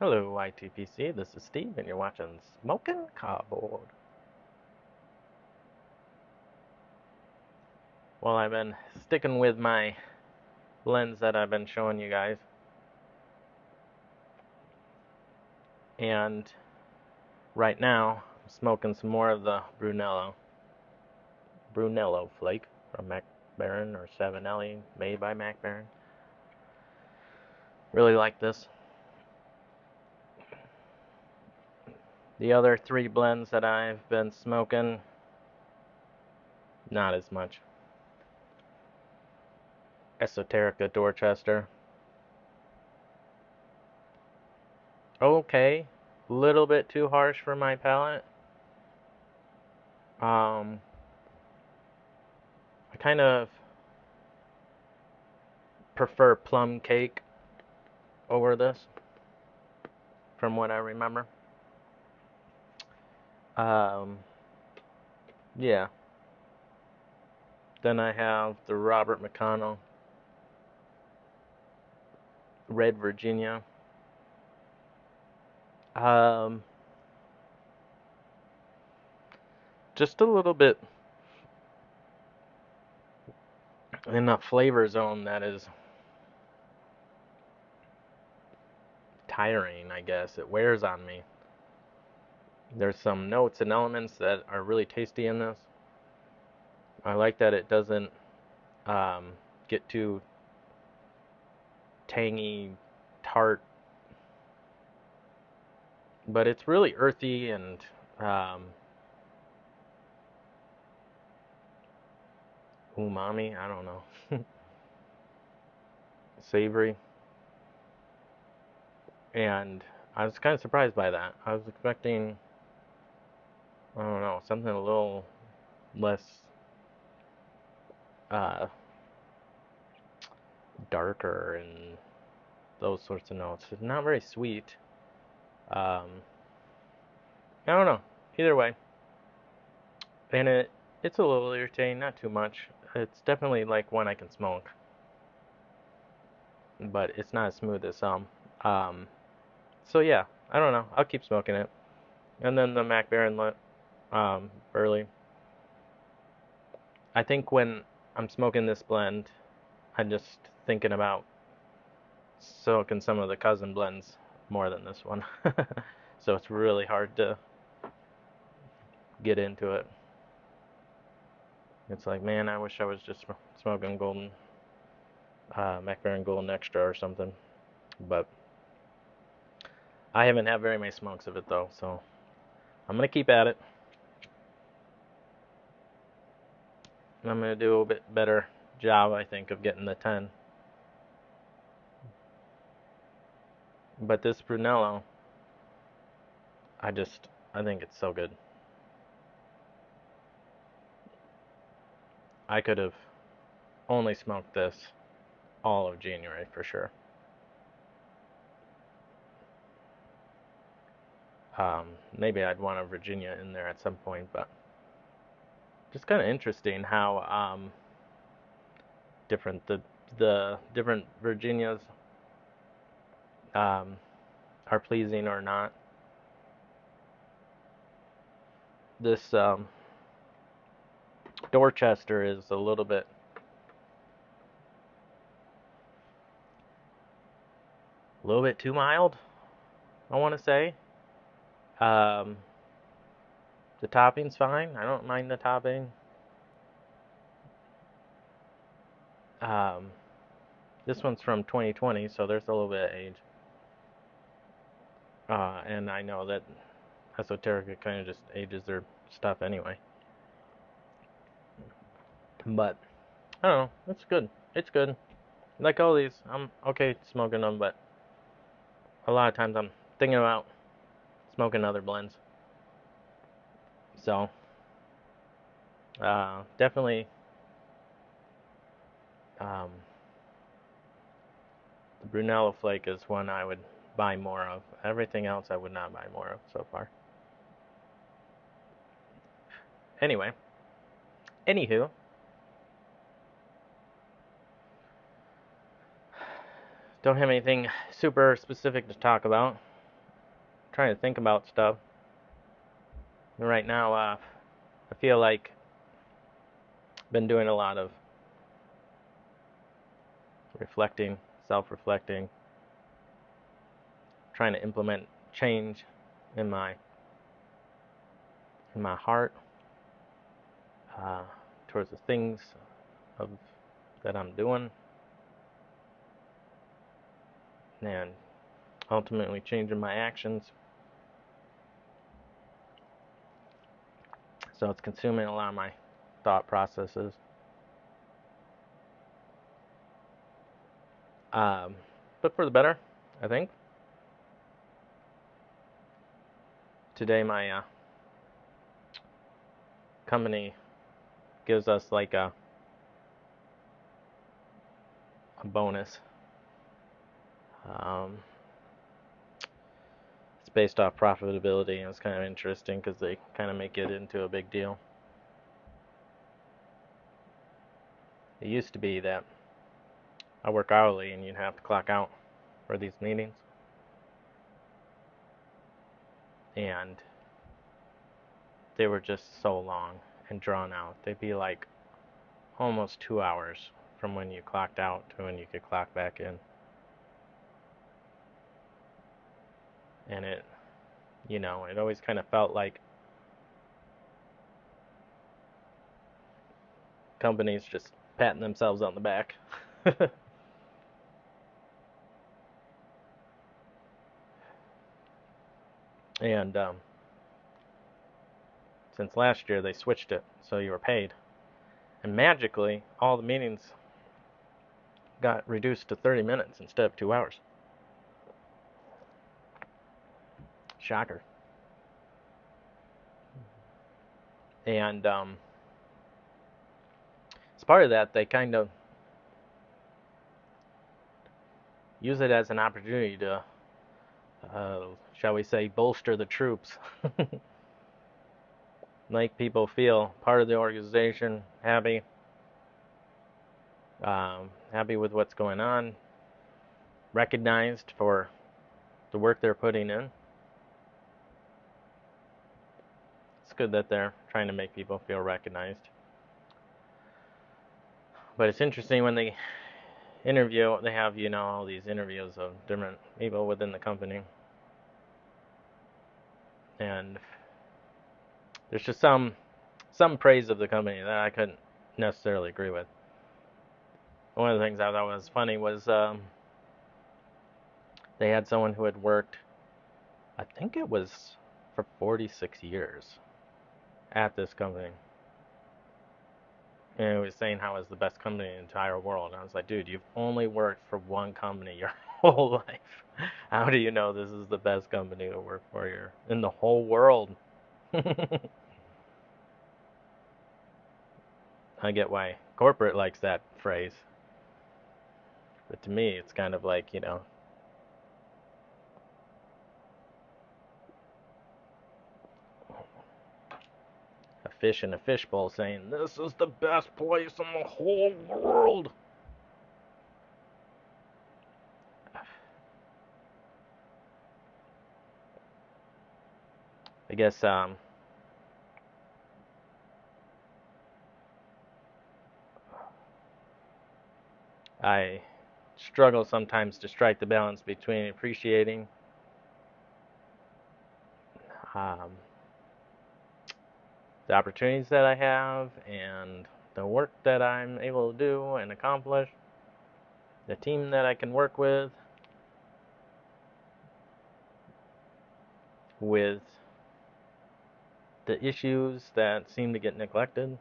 Hello, ITPC. This is Steve, and you're watching Smoking Cardboard. Well, I've been sticking with my blends that I've been showing you guys, and right now I'm smoking some more of the Brunello flake from Mac Baren or Savinelli, made by Mac Baren. Really like this. The other three blends that I've been smoking, not as much. Esoterica Dorchester. Okay, little bit too harsh for my palate. I kind of prefer plum cake over this, from what I remember. Um, yeah. Then I have the Robert McConnell Red Virginia. Um, just a little bit in a flavor zone that is tiring, I guess. It wears on me. There's some notes and elements that are really tasty in this. I like that it doesn't get too tangy, tart, but it's really earthy and umami, I don't know, savory. And I was kind of surprised by that. I was expecting, I don't know, something a little less uh, darker and those sorts of notes. It's not very sweet. Um, I don't know. Either way, and it's a little irritating, not too much. It's definitely like one I can smoke, but it's not as smooth as some. Um, so yeah, I don't know. I'll keep smoking it. And then the Mac Baren Burley. I think when I'm smoking this blend, I'm just thinking about soaking some of the cousin blends more than this one. So it's really hard to get into it. It's like, man, I wish I was just smoking golden, Mac Baren Golden Extra or something. But I haven't had very many smokes of it though, so I'm gonna keep at it. I'm gonna do a bit better job, I think, of getting the 10. But this Brunello, I think it's so good. I could have only smoked this all of January for sure. Maybe I'd want a Virginia in there at some point, but just kind of interesting how different the different Virginias um, are pleasing or not. This Dorchester is a little bit too mild, I want to say. Um, the topping's fine. I don't mind the topping. Um, this one's from 2020, so there's a little bit of age. And I know that Esoterica kind of just ages their stuff anyway. But I don't know. It's good. It's good. Like all these, I'm okay smoking them, but a lot of times I'm thinking about smoking other blends. So definitely um, the Brunello Flake is one I would buy more of. Everything else I would not buy more of so far. Anyway, anywho, don't have anything super specific to talk about. trying to think about stuff. And right now, I feel like I've been doing a lot of reflecting, self-reflecting, trying to implement change in my heart towards the things of that I'm doing, and ultimately changing my actions. So it's consuming a lot of my thought processes. But for the better, I think. Today my company gives us like a bonus. It's based off profitability, and it's kind of interesting because they kind of make it into a big deal. It used to be that I work hourly and you'd have to clock out for these meetings. And they were just so long and drawn out. They'd be like almost 2 hours from when you clocked out to when you could clock back in. And it always kind of felt like companies just patting themselves on the back. And since last year, they switched it so you were paid. And magically, all the meetings got reduced to 30 minutes instead of 2 hours. Shocker. And as part of that, they kind of use it as an opportunity to, shall we say, bolster the troops. Make people feel part of the organization, happy with what's going on, recognized for the work they're putting in. It's good that they're trying to make people feel recognized. But it's interesting when they interview, they have, all these interviews of different people within the company. And there's just some praise of the company that I couldn't necessarily agree with. One of the things I thought was funny was they had someone who had worked, I think it was for 46 years at this company. And he was saying how it's the best company in the entire world. And I was like, dude, you've only worked for one company your whole life. How do you know this is the best company to work for in the whole world? I get why corporate likes that phrase. But to me, it's kind of like, a fish in a fishbowl saying, this is the best place in the whole world. I guess I struggle sometimes to strike the balance between appreciating the opportunities that I have and the work that I'm able to do and accomplish, the team that I can work with the issues that seem to get neglected.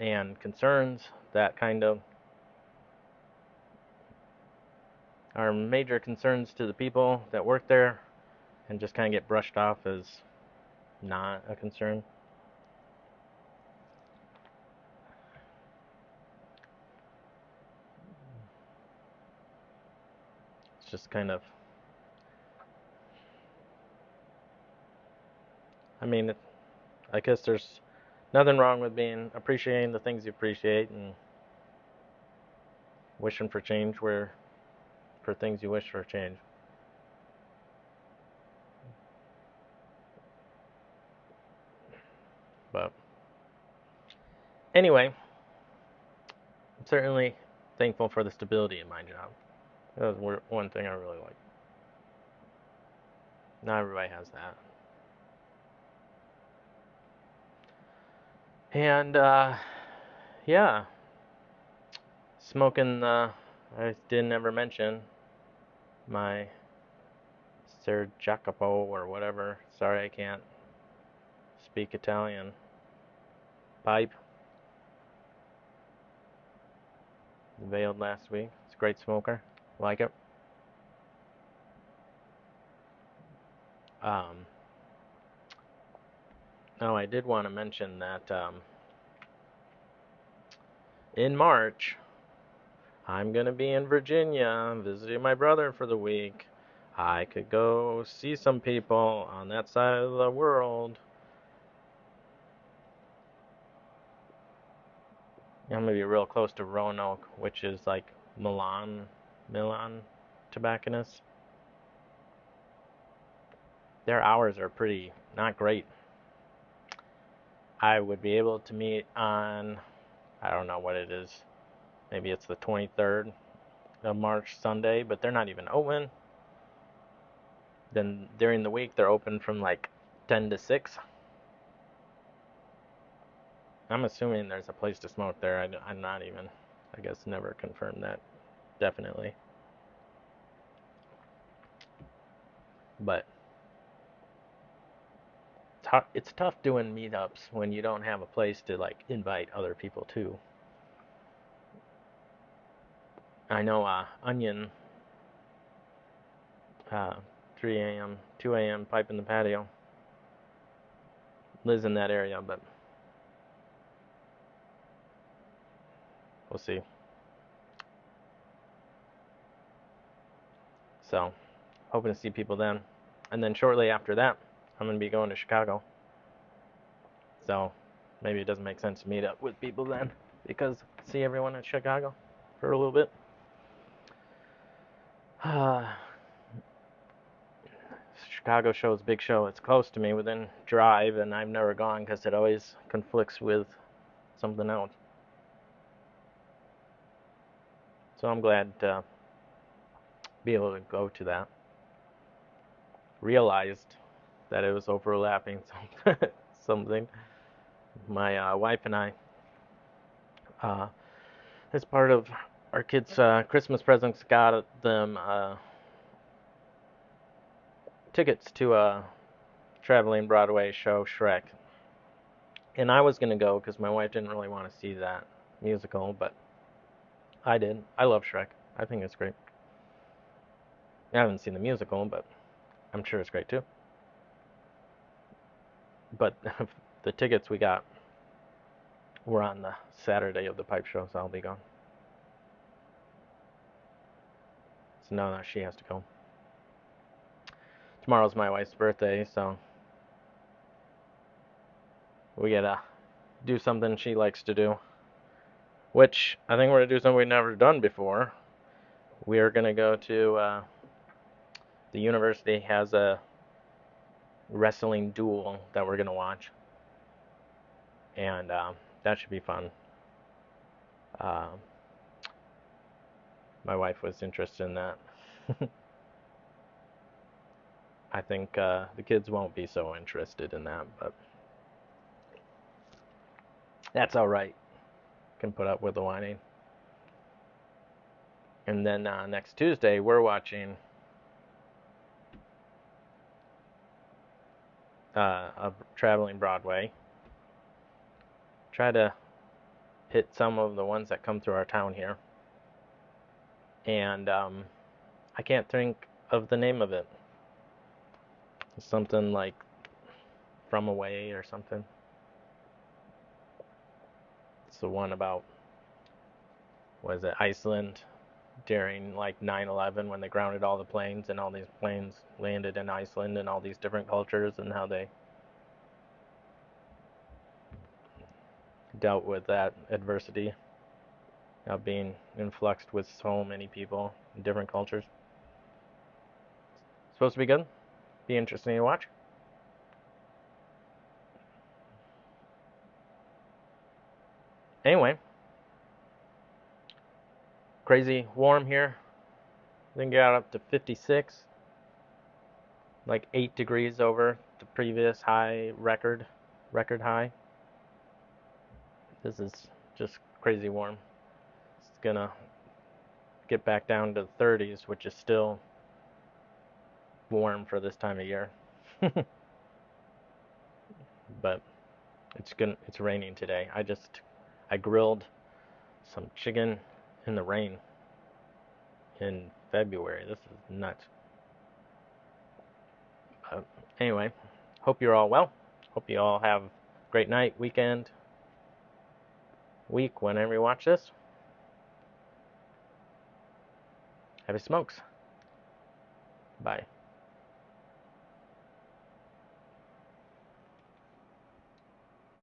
And concerns that kind of are major concerns to the people that work there and just kind of get brushed off as not a concern. It's just kind of, I mean, I guess there's nothing wrong with appreciating the things you appreciate and wishing for change where for things you wish for change. But anyway, I'm certainly thankful for the stability in my job. That was one thing I really like. Not everybody has that. And yeah, smoking. I didn't ever mention my Ser Jacopo or whatever. Sorry, I can't speak Italian. Pipe. Unveiled last week. It's a great smoker. Like it. Um, oh, I did want to mention that in March, I'm going to be in Virginia visiting my brother for the week. I could go see some people on that side of the world. I'm going to be real close to Roanoke, which is like Milan tobacconists. Their hours are pretty not great. I would be able to meet on, I don't know what it is, maybe it's the 23rd of March, Sunday, but they're not even open. Then during the week, they're open from like 10 to 6. I'm assuming there's a place to smoke there. I'm not even, I guess, never confirmed that definitely. But it's tough doing meetups when you don't have a place to like invite other people to. I know Onion, uh, 3 a.m., 2 a.m., pipe in the patio, lives in that area, but we'll see. So, hoping to see people then. And then shortly after that, I'm going to be going to Chicago. So, maybe it doesn't make sense to meet up with people then, because see everyone in Chicago for a little bit. Chicago show is a big show. It's close to me within drive, and I've never gone because it always conflicts with something else. So I'm glad to be able to go to that. Realized that it was overlapping something. My wife and I, as part of our kids' Christmas presents, got them tickets to a traveling Broadway show, Shrek. And I was going to go because my wife didn't really want to see that musical, but I did. I love Shrek. I think it's great. I haven't seen the musical, but I'm sure it's great too. But the tickets we got were on the Saturday of the pipe show, so I'll be gone. So now she has to go. Tomorrow's my wife's birthday, so we gotta do something she likes to do. Which I think we're gonna do something we've never done before. We are gonna go to the university has a wrestling duel that we're gonna watch, and that should be fun. My wife was interested in that. I think the kids won't be so interested in that, but that's all right. Can put up with the whining. And then next Tuesday, we're watching a traveling Broadway. Try to hit some of the ones that come through our town here. And I can't think of the name of it. It's something like From Away or something. It's the one about, was it Iceland during like 9/11 when they grounded all the planes and all these planes landed in Iceland and all these different cultures and how they dealt with that adversity being influxed with so many people in different cultures. Supposed to be good. Be interesting to watch. Anyway, crazy warm here. Then got up to 56, like 8 degrees over the previous high record high. This is just crazy warm. It's gonna get back down to the 30s, which is still warm for this time of year. But it's raining today. I grilled some chicken in the rain in February. This is nuts. Anyway, hope you're all well. Hope you all have a great night, weekend, week, whenever you watch this. Happy smokes. Bye.